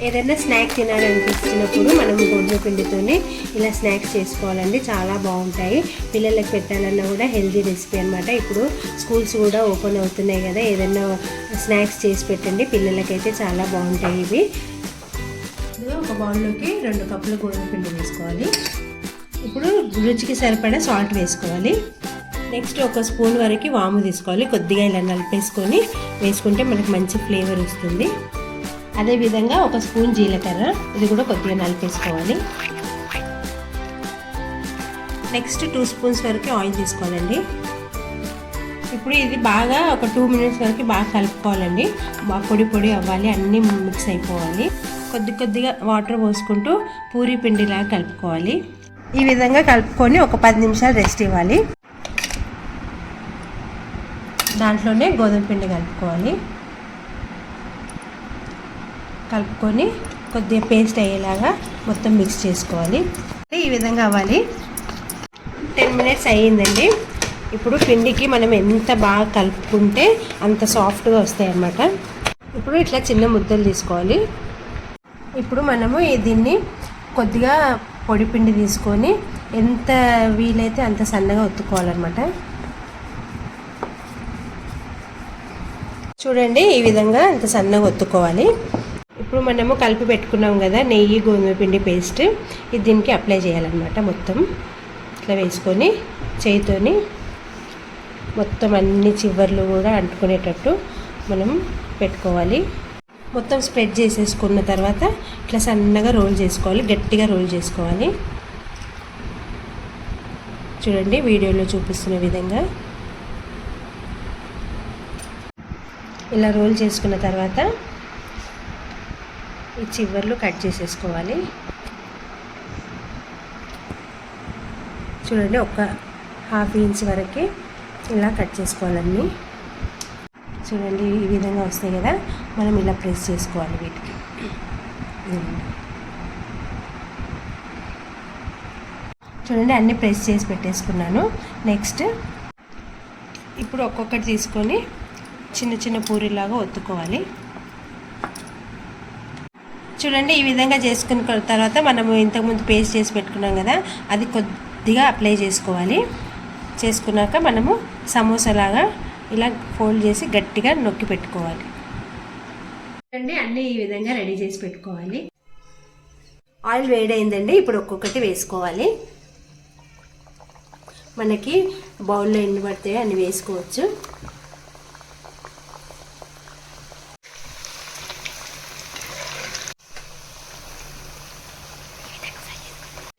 ఏదైనా స్నాక్ తినాలనిపించినప్పుడు మనం గోధుమ పిండితోనే ఇలా స్నాక్స్ చేసుకోవాలండి, చాలా బాగుంటాయి. పిల్లలకు పెట్టాలన్నా కూడా హెల్తీ రెసిపీ అనమాట. ఇప్పుడు స్కూల్స్ కూడా ఓపెన్ అవుతున్నాయి కదా, ఏదైనా స్నాక్స్ చేసి పెట్టండి, పిల్లలకైతే చాలా బాగుంటాయి ఇవి. ఒక బౌల్లోకి 2 కప్పుల గోధుమ పిండి వేసుకోవాలి. ఇప్పుడు రుచికి సరిపడా సాల్ట్ వేసుకోవాలి. నెక్స్ట్ 1 స్పూన్ వరకు వాము తీసుకోవాలి. కొద్దిగా ఇలా నలిపేసుకొని వేసుకుంటే మనకు మంచి ఫ్లేవర్ వస్తుంది. అదేవిధంగా 1 స్పూన్ జీలకర్ర, ఇది కూడా కొద్దిగా నలిపేసుకోవాలి. నెక్స్ట్ 2 స్పూన్స్ వరకు ఆయిల్ తీసుకోవాలండి. ఇప్పుడు ఇది బాగా ఒక 2 మినిట్స్ వరకు బాగా కలుపుకోవాలండి. బాగా పొడి పొడి అవ్వాలి, అన్నీ మిక్స్ అయిపోవాలి. కొద్దిగా వాటర్ పోసుకుంటూ పూరీ పిండిలాగా కలుపుకోవాలి. ఈ విధంగా కలుపుకొని ఒక 10 నిమిషాలు రెస్ట్ ఇవ్వాలి. దాంట్లోనే గోధుమ పిండి కలుపుకోవాలి. కలుపుకొని కొద్దిగా పేస్ట్ అయ్యేలాగా మొత్తం మిక్స్ చేసుకోవాలి. ఈ విధంగా అవ్వాలి. 10 మినిట్స్ అయ్యిందండి. ఇప్పుడు పిండికి మనం ఎంత బాగా కలుపుకుంటే అంత సాఫ్ట్గా వస్తాయి అన్నమాట. ఇప్పుడు ఇట్లా చిన్న ముద్దలు తీసుకోవాలి. ఇప్పుడు మనము దీన్ని కొద్దిగా పొడి పిండి తీసుకొని ఎంత వీలైతే అంత సన్నగా ఒత్తుకోవాలన్నమాట. చూడండి, ఈ విధంగా అంత సన్నగా ఒత్తుకోవాలి. ఇప్పుడు మనము కలిపి పెట్టుకున్నాం కదా నెయ్యి గోధుమ పిండి పేస్ట్, ఇది దీనికి అప్లై చేయాలన్నమాట. మొత్తం ఇట్లా వేసుకొని చేయితోని మొత్తం అన్ని చివర్లు కూడా అంటుకునేటట్టు మనం పెట్టుకోవాలి. మొత్తం స్ప్రెడ్ చేసేసుకున్న తర్వాత ఇట్లా సన్నగా రోల్ చేసుకోవాలి, గట్టిగా రోల్ చేసుకోవాలి. చూడండి వీడియోలో చూపిస్తున్న విధంగా ఇలా రోల్ చేసుకున్న తర్వాత ఈ చివర్లు కట్ చేసేసుకోవాలి. చూడండి, ఒక 1/2 ఇంచ్ వరకు ఇలా కట్ చేసుకోవాలన్నీ. చూడండి ఈ విధంగా వస్తాయి కదా, మనం ఇలా ప్రెస్ చేసుకోవాలి వీటికి. చూడండి అన్నీ ప్రెస్ చేసి పెట్టేసుకున్నాను. నెక్స్ట్ ఇప్పుడు ఒక్కొక్కటి తీసుకొని చిన్న చిన్న పూరీలాగా ఒత్తుకోవాలి. చూడండి ఈ విధంగా చేసుకున్న తర్వాత మనము ఇంతకుముందు పేస్ట్ చేసి పెట్టుకున్నాం కదా, అది కొద్దిగా అప్లై చేసుకోవాలి. చేసుకున్నాక మనము సమోసాలాగా ఇలా ఫోల్డ్ చేసి గట్టిగా నొక్కి పెట్టుకోవాలి. చూడండి అన్నీ ఈ విధంగా రెడీ చేసి పెట్టుకోవాలి. ఆయిల్ వేడైందండి. ఇప్పుడు ఒక్కొక్కటి వేసుకోవాలి. మనకి బౌల్లో ఎన్ని పడతాయో అన్ని వేసుకోవచ్చు.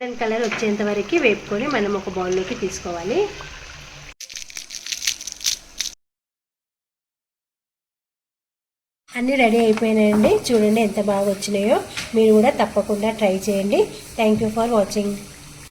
గోల్డెన్ కలర్ వచ్చేంత వరకు వేపుకొని మనం ఒక బౌల్లోకి తీసుకోవాలి. అన్నీ రెడీ అయిపోయినాయండి. చూడండి ఎంత బాగా వచ్చినాయో. మీరు కూడా తప్పకుండా ట్రై చేయండి. Thank you for watching.